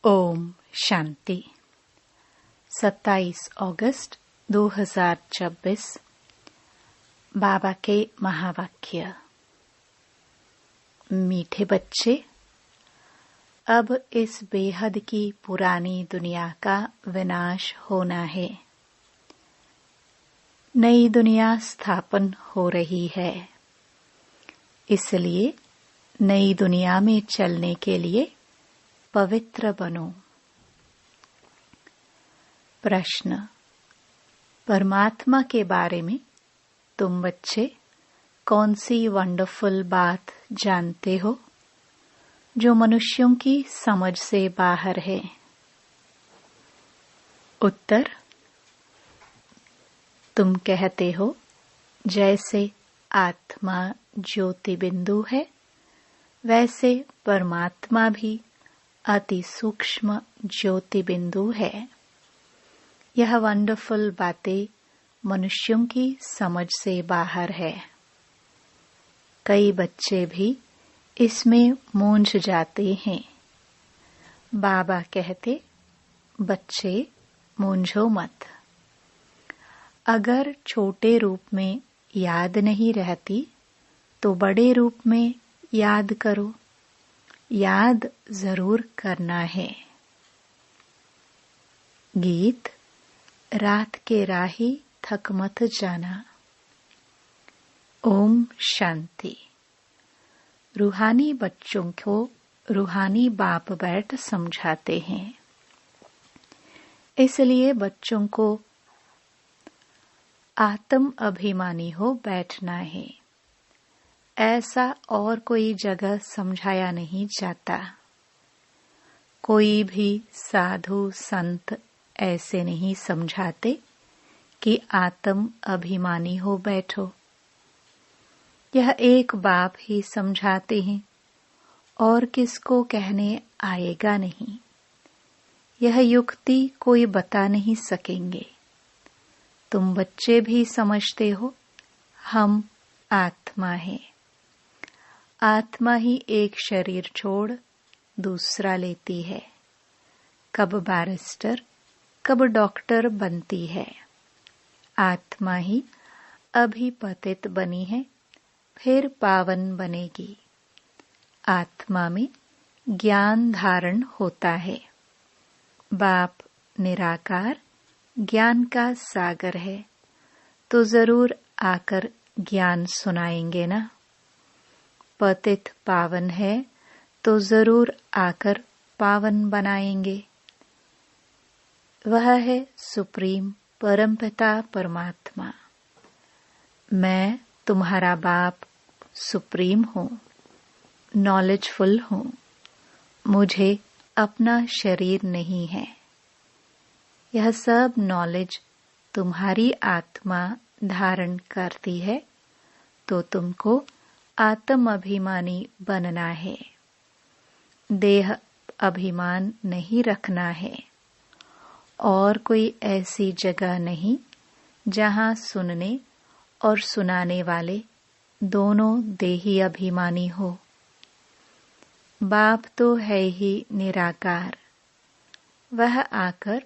ओम शांति। 27 अगस्त 2026 बाबा के महावाक्य। मीठे बच्चे, अब इस बेहद की पुरानी दुनिया का विनाश होना है। नई दुनिया स्थापन हो रही है। इसलिए नई दुनिया में चलने के लिए पवित्र बनो। प्रश्न: परमात्मा के बारे में तुम बच्चे कौन सी वंडरफुल बात जानते हो जो मनुष्यों की समझ से बाहर है? उत्तर: तुम कहते हो जैसे आत्मा ज्योति बिंदु है, वैसे परमात्मा भी अति सूक्ष्म ज्योति बिंदु है। यह वंडरफुल बातें मनुष्यों की समझ से बाहर है। कई बच्चे भी इसमें मूंझ जाते हैं। बाबा कहते, बच्चे मूंझो मत। अगर छोटे रूप में याद नहीं रहती तो बड़े रूप में याद करो। याद जरूर करना है। गीत: रात के राही थक मत जाना। ओम शांति। रूहानी बच्चों को रूहानी बाप बैठ समझाते हैं। इसलिए बच्चों को आत्म अभिमानी हो बैठना है। ऐसा और कोई जगह समझाया नहीं जाता। कोई भी साधु संत ऐसे नहीं समझाते कि आत्म अभिमानी हो बैठो। यह एक बाप ही समझाते हैं और किसको कहने आएगा नहीं। यह युक्ति कोई बता नहीं सकेंगे। तुम बच्चे भी समझते हो, हम आत्मा हैं। आत्मा ही एक शरीर छोड़ दूसरा लेती है। कब बैरिस्टर, कब डॉक्टर बनती है। आत्मा ही अभी पतित बनी है, फिर पावन बनेगी। आत्मा में ज्ञान धारण होता है। बाप निराकार ज्ञान का सागर है, तो जरूर आकर ज्ञान सुनाएंगे ना। पतित पावन है तो जरूर आकर पावन बनाएंगे। वह है सुप्रीम परमपिता परमात्मा। मैं तुम्हारा बाप सुप्रीम हूँ, नॉलेजफुल हूँ। मुझे अपना शरीर नहीं है। यह सब नॉलेज तुम्हारी आत्मा धारण करती है, तो तुमको आत्म अभिमानी बनना है। देह अभिमान नहीं रखना है। और कोई ऐसी जगह नहीं जहां सुनने और सुनाने वाले दोनों देही अभिमानी हो। बाप तो है ही निराकार। वह आकर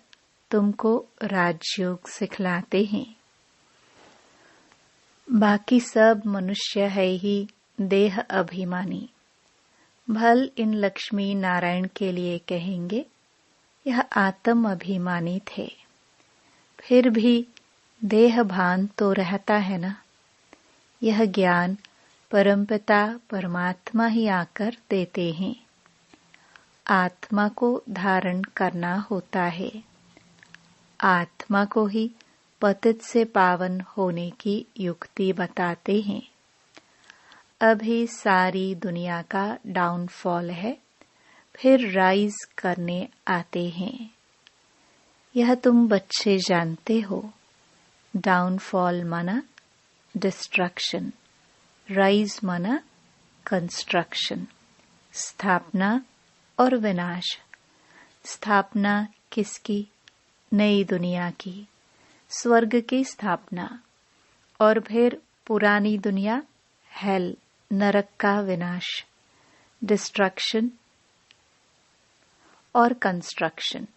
तुमको राजयोग सिखलाते हैं। बाकी सब मनुष्य है ही देह अभिमानी। भल इन लक्ष्मी नारायण के लिए कहेंगे, यह आत्म अभिमानी थे। फिर भी देह भान तो रहता है ना। यह ज्ञान परमपिता परमात्मा ही आकर देते हैं। आत्मा को धारण करना होता है। आत्मा को ही पतित से पावन होने की युक्ति बताते हैं। अभी सारी दुनिया का डाउनफॉल है, फिर राइज करने आते हैं। यह तुम बच्चे जानते हो। डाउनफॉल माना डिस्ट्रक्शन, राइज माना कंस्ट्रक्शन, स्थापना और विनाश। स्थापना किसकी? नई दुनिया की, स्वर्ग की स्थापना। और फिर पुरानी दुनिया, हेल, नरक का विनाश, डिस्ट्रक्शन। और कंस्ट्रक्शन।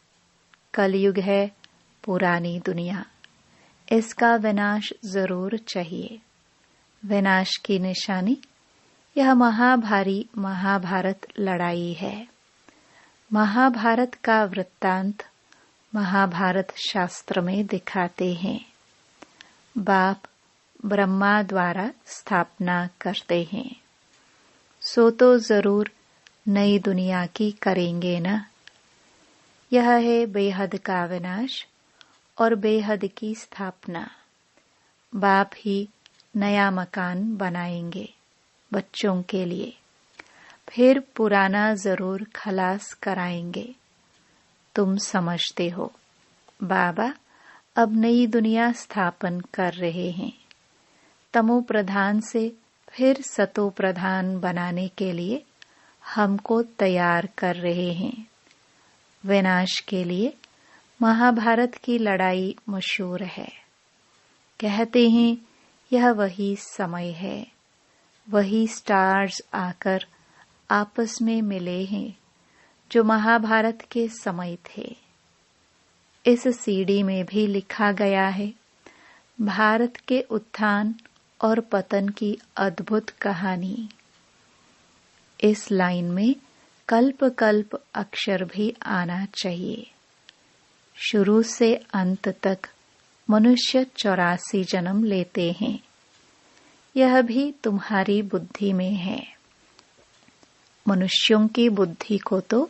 कलयुग है पुरानी दुनिया, इसका विनाश जरूर चाहिए। विनाश की निशानी यह महाभारी महाभारत लड़ाई है। महाभारत का वृत्तांत महाभारत शास्त्र में दिखाते हैं। बाप ब्रह्मा द्वारा स्थापना करते हैं, सो तो जरूर नई दुनिया की करेंगे न। यह है बेहद का विनाश और बेहद की स्थापना। बाप ही नया मकान बनाएंगे बच्चों के लिए, फिर पुराना जरूर खलास कराएंगे। तुम समझते हो बाबा अब नई दुनिया स्थापन कर रहे हैं। तमो प्रधान से फिर सतो प्रधान बनाने के लिए हमको तैयार कर रहे हैं। विनाश के लिए महाभारत की लड़ाई मशहूर है। कहते हैं यह वही समय है, वही स्टार्स आकर आपस में मिले हैं जो महाभारत के समय थे। इस सीडी में भी लिखा गया है भारत के उत्थान और पतन की अद्भुत कहानी। इस लाइन में कल्प कल्प अक्षर भी आना चाहिए। शुरू से अंत तक मनुष्य 84 जन्म लेते हैं। यह भी तुम्हारी बुद्धि में है। मनुष्यों की बुद्धि को तो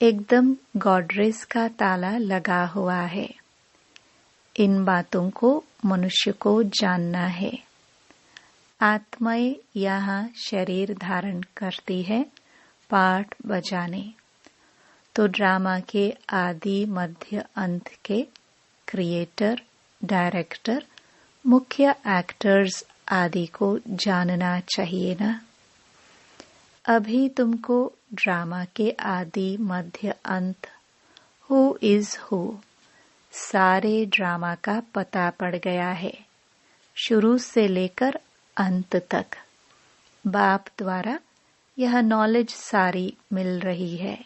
एकदम गॉडरेज का ताला लगा हुआ है। इन बातों को मनुष्य को जानना है। आत्माएं यहाँ शरीर धारण करती है पाठ बजाने, तो ड्रामा के आदि मध्य अंत के क्रिएटर, डायरेक्टर, मुख्य एक्टर्स आदि को जानना चाहिए ना। अभी तुमको ड्रामा के आदि मध्य अंत हु इज हु सारे ड्रामा का पता पड़ गया है, शुरू से लेकर अंत तक। बाप द्वारा यह नॉलेज सारी मिल रही है।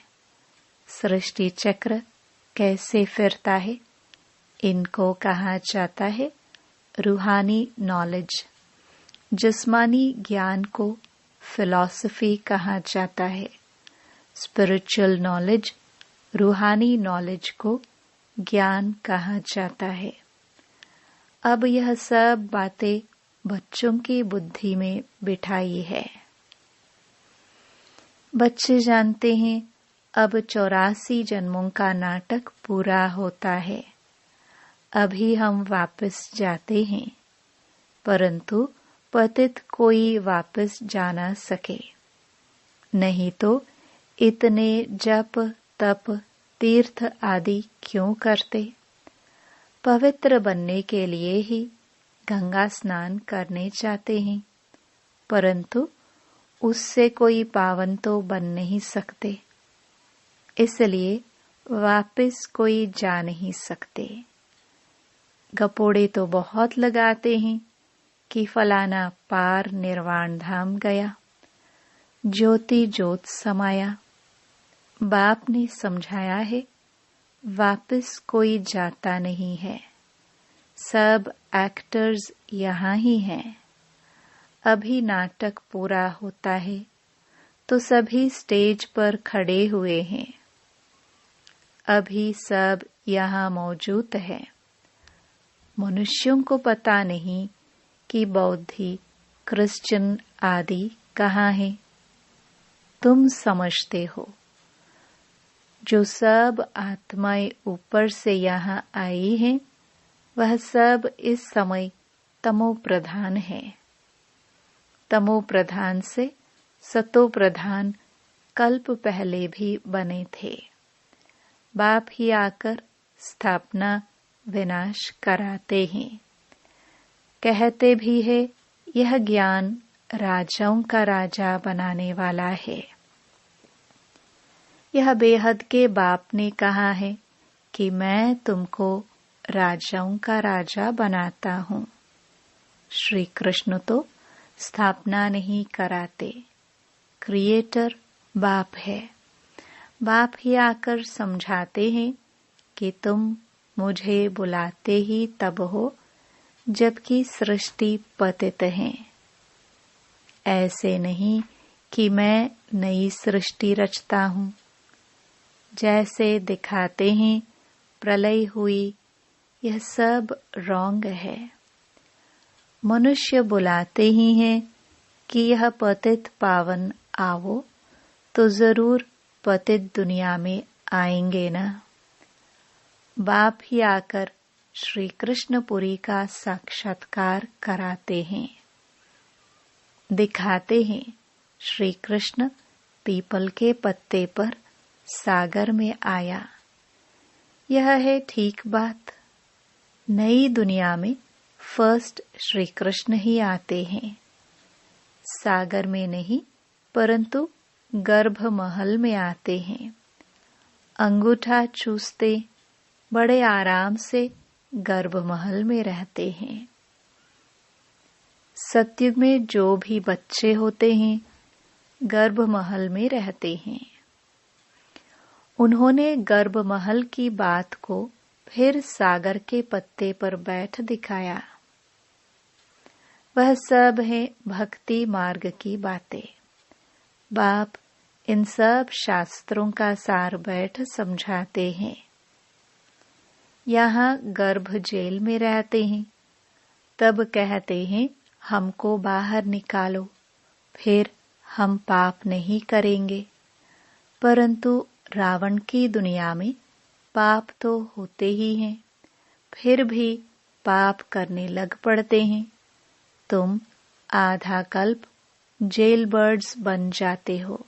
सृष्टि चक्र कैसे फिरता है, इनको कहा जाता है रूहानी नॉलेज। जिस्मानी ज्ञान को फिलॉसफी कहा जाता है। स्पिरिचुअल नॉलेज, रूहानी नॉलेज को ज्ञान कहा जाता है। अब यह सब बातें बच्चों की बुद्धि में बिठाई है। बच्चे जानते हैं अब 84 जन्मों का नाटक पूरा होता है। अभी हम वापस जाते हैं, परंतु पतित कोई वापस जा न सके। नहीं तो इतने जप तप तीर्थ आदि क्यों करते? पवित्र बनने के लिए ही गंगा स्नान करने जाते हैं, परंतु उससे कोई पावन तो बन नहीं सकते, इसलिए वापस कोई जा नहीं सकते। गपोड़े तो बहुत लगाते हैं कि फलाना पार निर्वाण धाम गया, ज्योति ज्योत समाया। बाप ने समझाया है वापस कोई जाता नहीं है, सब एक्टर्स यहाँ ही हैं। अभी नाटक पूरा होता है तो सभी स्टेज पर खड़े हुए हैं। अभी सब यहाँ मौजूद है। मनुष्यों को पता नहीं कि बौद्धि, क्रिश्चियन आदि कहाँ हैं। तुम समझते हो जो सब आत्माएं ऊपर से यहाँ आई हैं, वह सब इस समय तमो प्रधान है। तमो प्रधान से सतो प्रधान कल्प पहले भी बने थे। बाप ही आकर स्थापना विनाश कराते हैं। कहते भी है यह ज्ञान राजाओं का राजा बनाने वाला है। यह बेहद के बाप ने कहा है कि मैं तुमको राजाओं का राजा बनाता हूँ। श्री कृष्ण तो स्थापना नहीं कराते, क्रिएटर बाप है। बाप ही आकर समझाते हैं कि तुम मुझे बुलाते ही तब हो जबकि सृष्टि पतित है। ऐसे नहीं कि मैं नई सृष्टि रचता हूँ। जैसे दिखाते हैं प्रलय हुई, यह सब रॉन्ग है। मनुष्य बुलाते ही हैं कि यह पतित पावन आओ, तो जरूर पतित दुनिया में आएंगे ना। बाप ही आकर श्री कृष्णपुरी का साक्षात्कार कराते हैं। दिखाते हैं श्री कृष्ण पीपल के पत्ते पर सागर में आया। यह है ठीक बात। नई दुनिया में फर्स्ट श्री कृष्ण ही आते हैं। सागर में नहीं परंतु गर्भ महल में आते हैं। अंगूठा चूसते बड़े आराम से गर्भ महल में रहते हैं। सतयुग में जो भी बच्चे होते हैं गर्भ महल में रहते हैं। उन्होंने गर्भ महल की बात को फिर सागर के पत्ते पर बैठ दिखाया। वह सब है भक्ति मार्ग की बातें। बाप इन सब शास्त्रों का सार बैठ समझाते हैं। यहाँ गर्भ जेल में रहते हैं, तब कहते हैं हमको बाहर निकालो, फिर हम पाप नहीं करेंगे। परंतु रावण की दुनिया में पाप तो होते ही हैं, फिर भी पाप करने लग पड़ते हैं। तुम आधा कल्प जेल बर्ड्स बन जाते हो।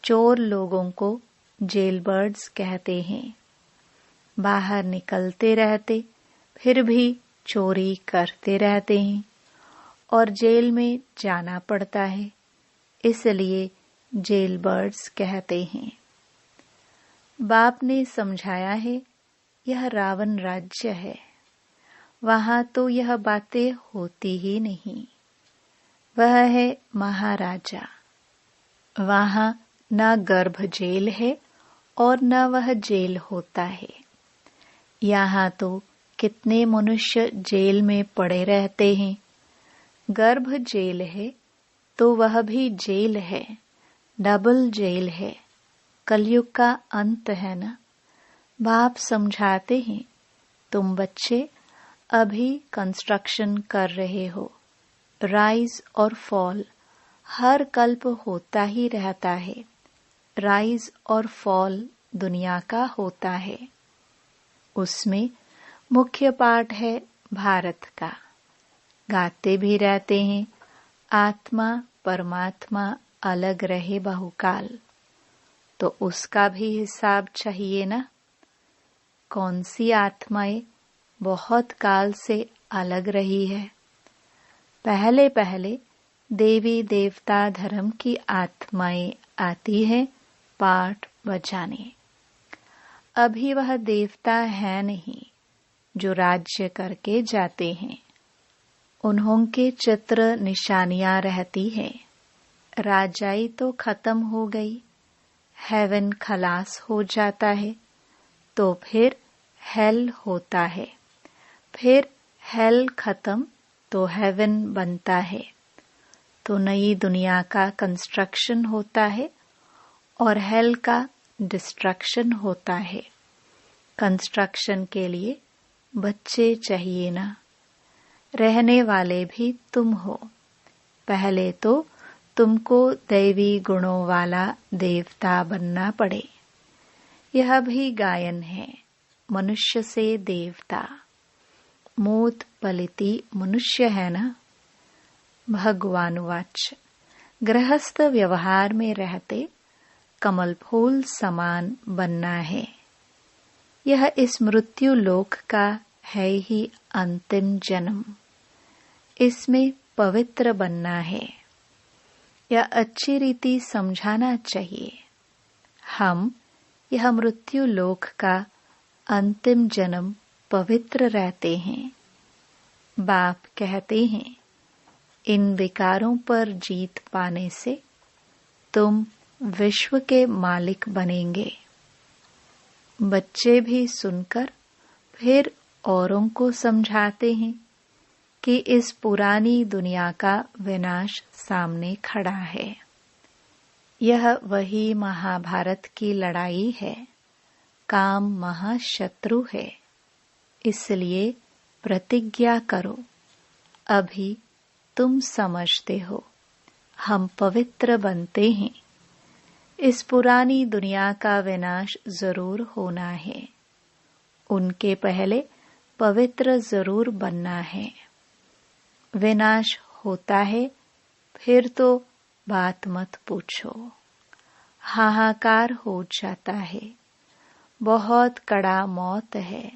चोर लोगों को जेल बर्ड्स कहते हैं। बाहर निकलते रहते फिर भी चोरी करते रहते हैं और जेल में जाना पड़ता है, इसलिए जेल बर्ड्स कहते हैं। बाप ने समझाया है यह रावण राज्य है, वहां तो यह बातें होती ही नहीं। वह है महाराजा। वहां न गर्भ जेल है और न वह जेल होता है। यहाँ तो कितने मनुष्य जेल में पड़े रहते हैं। गर्भ जेल है तो वह भी जेल है, डबल जेल है। कलयुग का अंत है ना। बाप समझाते हैं तुम बच्चे अभी कंस्ट्रक्शन कर रहे हो। राइज और फॉल हर कल्प होता ही रहता है। राइज और फॉल दुनिया का होता है। उसमें मुख्य पार्ट है भारत का। गाते भी रहते हैं आत्मा परमात्मा अलग रहे बहुकाल, तो उसका भी हिसाब चाहिए ना। कौन सी आत्माएं बहुत काल से अलग रही है। पहले पहले देवी देवता धर्म की आत्माएं आती हैं पाठ बजाने। अभी वह देवता है नहीं जो राज्य करके जाते हैं। उन्हों के चित्र निशानियां रहती है। राजाई तो खत्म हो गई, हेवन खलास हो जाता है, तो फिर हेल होता है। फिर हेल खत्म तो हेवन बनता है, तो नई दुनिया का कंस्ट्रक्शन होता है और हेल का डिस्ट्रक्शन होता है। कंस्ट्रक्शन के लिए बच्चे चाहिए ना। रहने वाले भी तुम हो। पहले तो तुमको दैवी गुणों वाला देवता बनना पड़े। यह भी गायन है, मनुष्य से देवता। मूत पलिति मनुष्य है ना। भगवानुवाच गृहस्थ व्यवहार में रहते कमल फूल समान बनना है। यह इस मृत्यु लोक का है ही अंतिम जन्म। इसमें पवित्र बनना है। यह अच्छी रीति समझाना चाहिए। हम यह मृत्यु लोक का अंतिम जन्म पवित्र रहते हैं। बाप कहते हैं इन विकारों पर जीत पाने से तुम विश्व के मालिक बनेंगे। बच्चे भी सुनकर फिर औरों को समझाते हैं कि इस पुरानी दुनिया का विनाश सामने खड़ा है। यह वही महाभारत की लड़ाई है। काम महाशत्रु है, इसलिए प्रतिज्ञा करो। अभी तुम समझते हो, हम पवित्र बनते हैं। इस पुरानी दुनिया का विनाश जरूर होना है। उनके पहले पवित्र जरूर बनना है। विनाश होता है फिर तो बात मत पूछो। हाहाकार हो जाता है। बहुत कड़ा मौत है।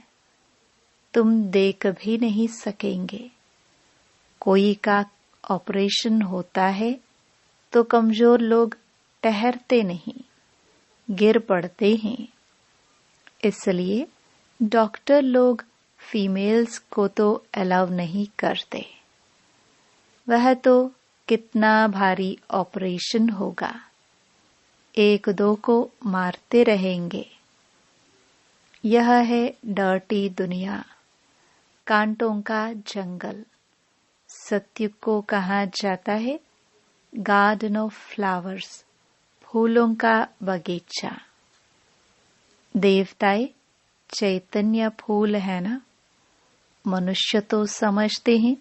तुम देख भी नहीं सकेंगे। कोई का ऑपरेशन होता है तो कमजोर लोग ठहरते नहीं, गिर पड़ते हैं। इसलिए डॉक्टर लोग फीमेल्स को तो अलाउ नहीं करते। वह तो कितना भारी ऑपरेशन होगा। एक दो को मारते रहेंगे। यह है डर्टी दुनिया, कांटों का जंगल। सत्य को कहा जाता है गार्डन ऑफ फ्लावर्स, फूलों का बगीचा। देवताएं चैतन्य फूल है ना। मनुष्य तो समझते हैं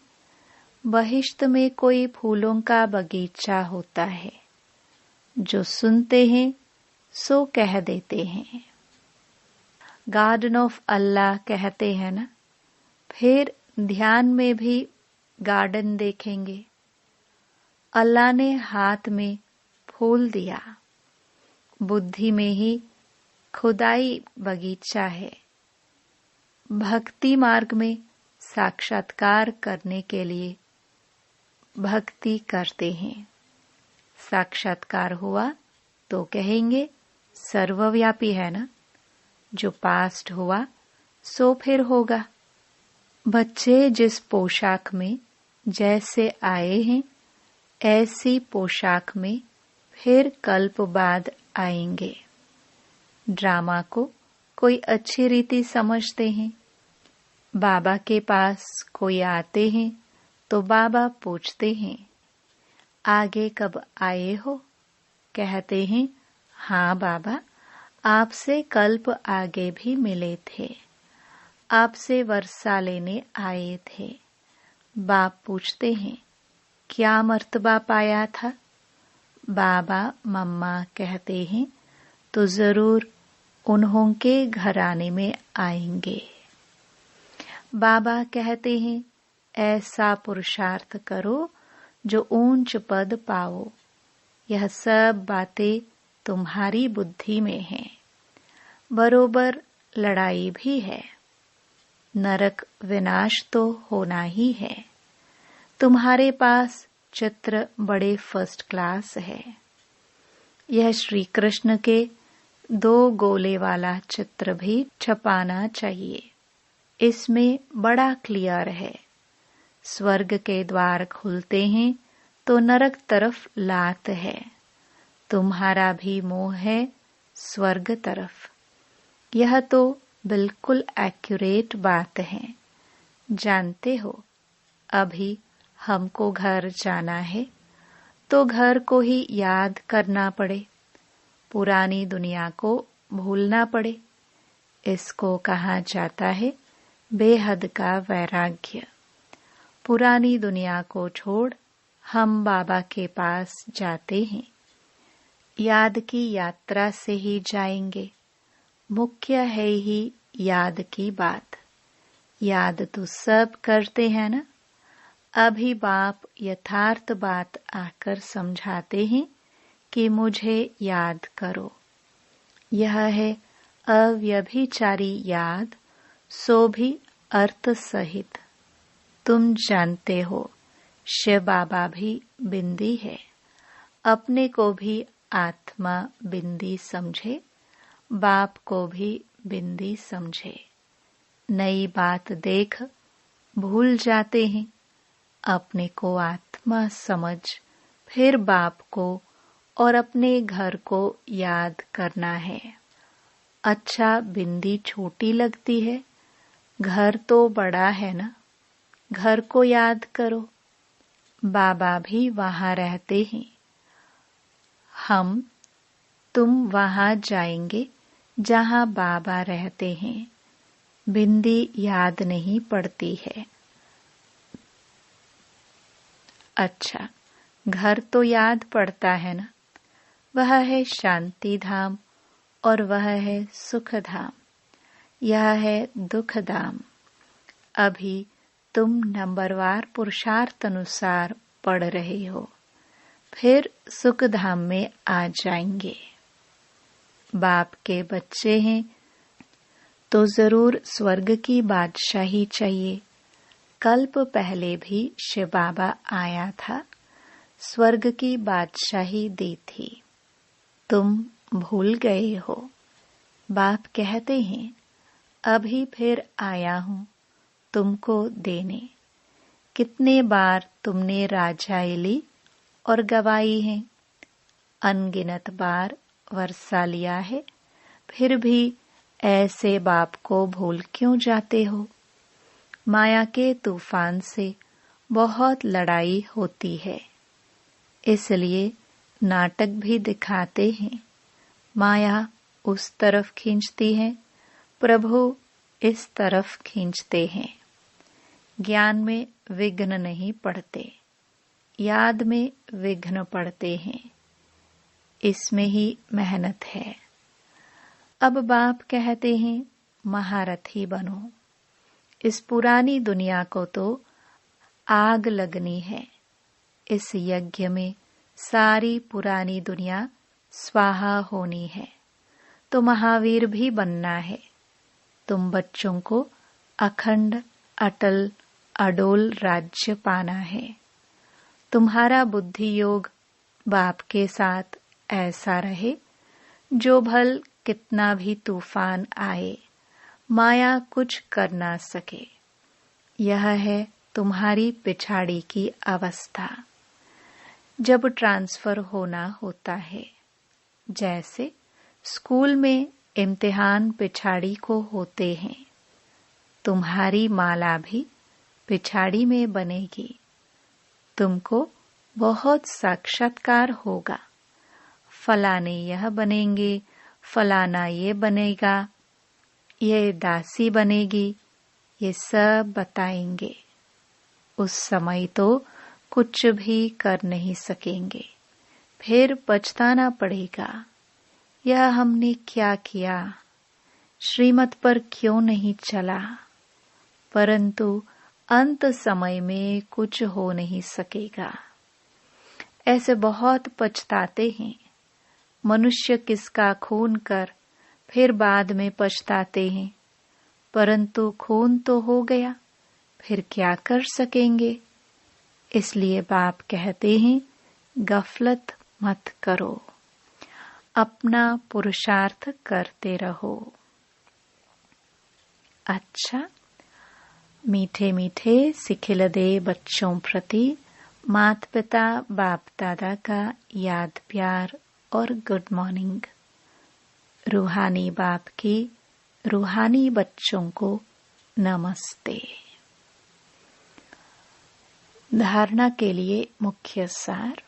बहिष्त में कोई फूलों का बगीचा होता है। जो सुनते हैं सो कह देते हैं। गार्डन ऑफ अल्लाह कहते हैं ना। फिर ध्यान में भी गार्डन देखेंगे। अल्लाह ने हाथ में फूल दिया। बुद्धि में ही खुदाई बगीचा है। भक्ति मार्ग में साक्षात्कार करने के लिए भक्ति करते हैं। साक्षात्कार हुआ तो कहेंगे सर्वव्यापी है ना। जो पास्ट हुआ सो फिर होगा। बच्चे जिस पोशाक में जैसे आए हैं ऐसी पोशाक में फिर कल्प बाद आएंगे। ड्रामा को कोई अच्छी रीति समझते हैं। बाबा के पास कोई आते हैं तो बाबा पूछते हैं आगे कब आए हो। कहते हैं हाँ बाबा, आपसे कल्प आगे भी मिले थे। आपसे वर्षा लेने आए थे। बाप पूछते हैं क्या मर्तबा पाया था। बाबा मम्मा कहते हैं तो जरूर उन्हों के घराने में आएंगे। बाबा कहते हैं ऐसा पुरुषार्थ करो जो ऊंच पद पाओ। यह सब बातें तुम्हारी बुद्धि में हैं। बरोबर लड़ाई भी है। नरक विनाश तो होना ही है। तुम्हारे पास चित्र बड़े फर्स्ट क्लास है। यह श्री कृष्ण के 2 गोले वाला चित्र भी छपाना चाहिए। इसमें बड़ा क्लियर है। स्वर्ग के द्वार खुलते हैं तो नरक तरफ लात है। तुम्हारा भी मोह है स्वर्ग तरफ। यह तो बिल्कुल एक्यूरेट बात है। जानते हो अभी हमको घर जाना है तो घर को ही याद करना पड़े, पुरानी दुनिया को भूलना पड़े। इसको कहा जाता है बेहद का वैराग्य। पुरानी दुनिया को छोड़ हम बाबा के पास जाते हैं। याद की यात्रा से ही जाएंगे। मुख्य है ही याद की बात। याद तो सब करते हैं ना। अभी बाप यथार्थ बात आकर समझाते हैं कि मुझे याद करो। यह है अव्यभिचारी याद, सो भी अर्थ सहित। तुम जानते हो शिव बाबा भी बिंदी है। अपने को भी आत्मा बिंदी समझे, बाप को भी बिंदी समझे। नई बात देख भूल जाते हैं। अपने को आत्मा समझ फिर बाप को और अपने घर को याद करना है। अच्छा, बिंदी छोटी लगती है, घर तो बड़ा है ना, घर को याद करो। बाबा भी वहां रहते हैं। तुम वहां जाएंगे जहां बाबा रहते हैं। बिंदी याद नहीं पड़ती है। अच्छा, घर तो याद पड़ता है ना, वह है शांति धाम और वह है सुख धाम, यह है दुख धाम। अभी तुम नंबरवार पुरुषार्थ अनुसार पढ़ रहे हो, फिर सुख धाम में आ जाएंगे। बाप के बच्चे हैं तो जरूर स्वर्ग की बादशाही चाहिए। कल्प पहले भी शिव बाबा आया था, स्वर्ग की बादशाही दी थी। तुम भूल गए हो। बाप कहते हैं, अभी फिर आया हूं तुमको देने। कितने बार तुमने राजाई ली और गवाई है, अनगिनत बार वर्षा लिया है, फिर भी ऐसे बाप को भूल क्यों जाते हो। माया के तूफान से बहुत लड़ाई होती है, इसलिए नाटक भी दिखाते हैं। माया उस तरफ खींचती है, प्रभु इस तरफ खींचते हैं। ज्ञान में विघ्न नहीं पड़ते, याद में विघ्न पड़ते हैं। इसमें ही मेहनत है। अब बाप कहते हैं, महारथी बनो। इस पुरानी दुनिया को तो आग लगनी है। इस यज्ञ में सारी पुरानी दुनिया स्वाहा होनी है, तो महावीर भी बनना है। तुम बच्चों को अखंड अटल अडोल राज्य पाना है। तुम्हारा बुद्धि योग बाप के साथ ऐसा रहे, जो भल कितना भी तूफान आए, माया कुछ कर ना सके। यह है तुम्हारी पिछाड़ी की अवस्था। जब ट्रांसफर होना होता है, जैसे स्कूल में इम्तिहान पिछाड़ी को होते हैं, तुम्हारी माला भी पिछाड़ी में बनेगी। तुमको बहुत साक्षात्कार होगा। फलाने यह बनेंगे, फलाना ये बनेगा, ये दासी बनेगी, ये सब बताएंगे। उस समय तो कुछ भी कर नहीं सकेंगे, फिर पछताना पड़ेगा। यह हमने क्या किया, श्रीमत पर क्यों नहीं चला। परंतु अंत समय में कुछ हो नहीं सकेगा। ऐसे बहुत पछताते हैं। मनुष्य किसका खून कर फिर बाद में पछताते हैं, परंतु खून तो हो गया, फिर क्या कर सकेंगे। इसलिए बाप कहते हैं, गफलत मत करो, अपना पुरुषार्थ करते रहो। अच्छा, मीठे मीठे सिखिलदे बच्चों प्रति माता पिता बाप दादा का याद प्यार और गुड मॉर्निंग। रूहानी बाप की रूहानी बच्चों को नमस्ते। धारणा के लिए मुख्य सार।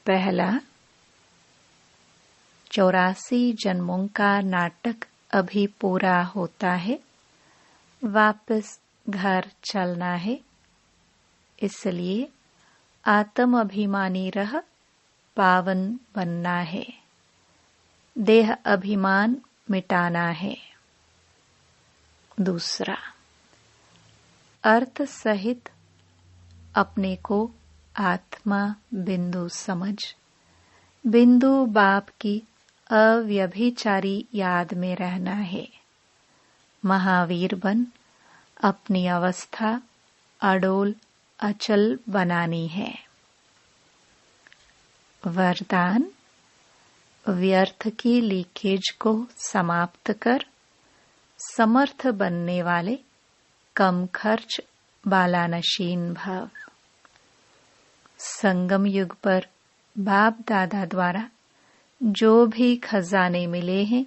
पहला, 84 जन्मों का नाटक अभी पूरा होता है, वापस घर चलना है। इसलिए आत्म अभिमानी रह पावन बनना है, देह अभिमान मिटाना है। दूसरा, अर्थ सहित अपने को आत्मा बिंदु समझ, बिंदु बाप की अव्यभिचारी याद में रहना है। महावीर बन अपनी अवस्था अडोल अचल बनानी है। वरदान, व्यर्थ की लीकेज को समाप्त कर समर्थ बनने वाले कम खर्च बालानशीन भव। संगम युग पर बाप दादा द्वारा जो भी खजाने मिले हैं,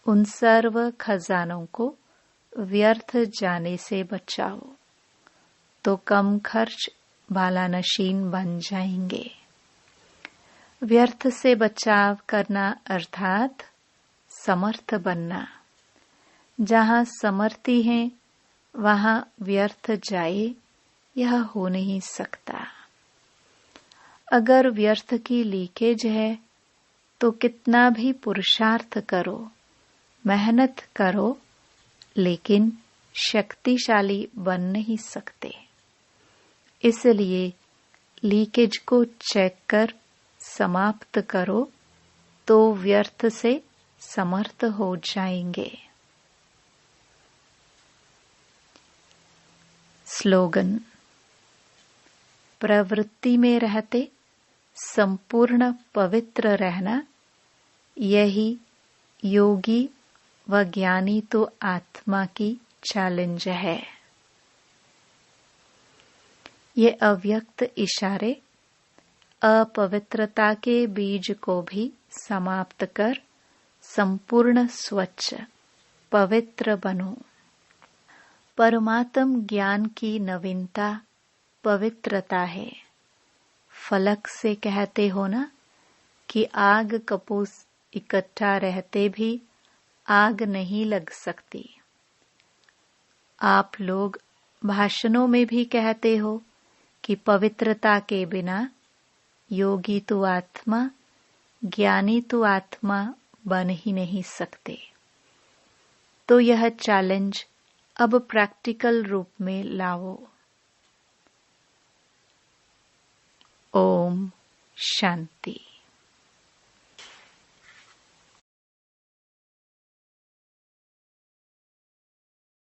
उन सर्व खजानों को व्यर्थ जाने से बचाओ, तो कम खर्च वाला नशीन बन जाएंगे। व्यर्थ से बचाव करना अर्थात समर्थ बनना। जहाँ समर्थी हैं वहाँ व्यर्थ जाए यह हो नहीं सकता। अगर व्यर्थ की लीकेज है तो कितना भी पुरुषार्थ करो, मेहनत करो, लेकिन शक्तिशाली बन नहीं सकते। इसलिए लीकेज को चेक कर समाप्त करो तो व्यर्थ से समर्थ हो जाएंगे। स्लोगन: प्रवृत्ति में रहते संपूर्ण पवित्र रहना, यही योगी व ज्ञानी तो आत्मा की चैलेंज है। ये अव्यक्त इशारे अपवित्रता के बीज को भी समाप्त कर संपूर्ण स्वच्छ पवित्र बनो। परमात्म ज्ञान की नवीनता पवित्रता है। फलक से कहते हो ना कि आग कपूस इकट्ठा रहते भी आग नहीं लग सकती। आप लोग भाषणों में भी कहते हो कि पवित्रता के बिना योगी तो आत्मा, ज्ञानी तो आत्मा बन ही नहीं सकते। तो यह चैलेंज अब प्रैक्टिकल रूप में लाओ। ओम शांति।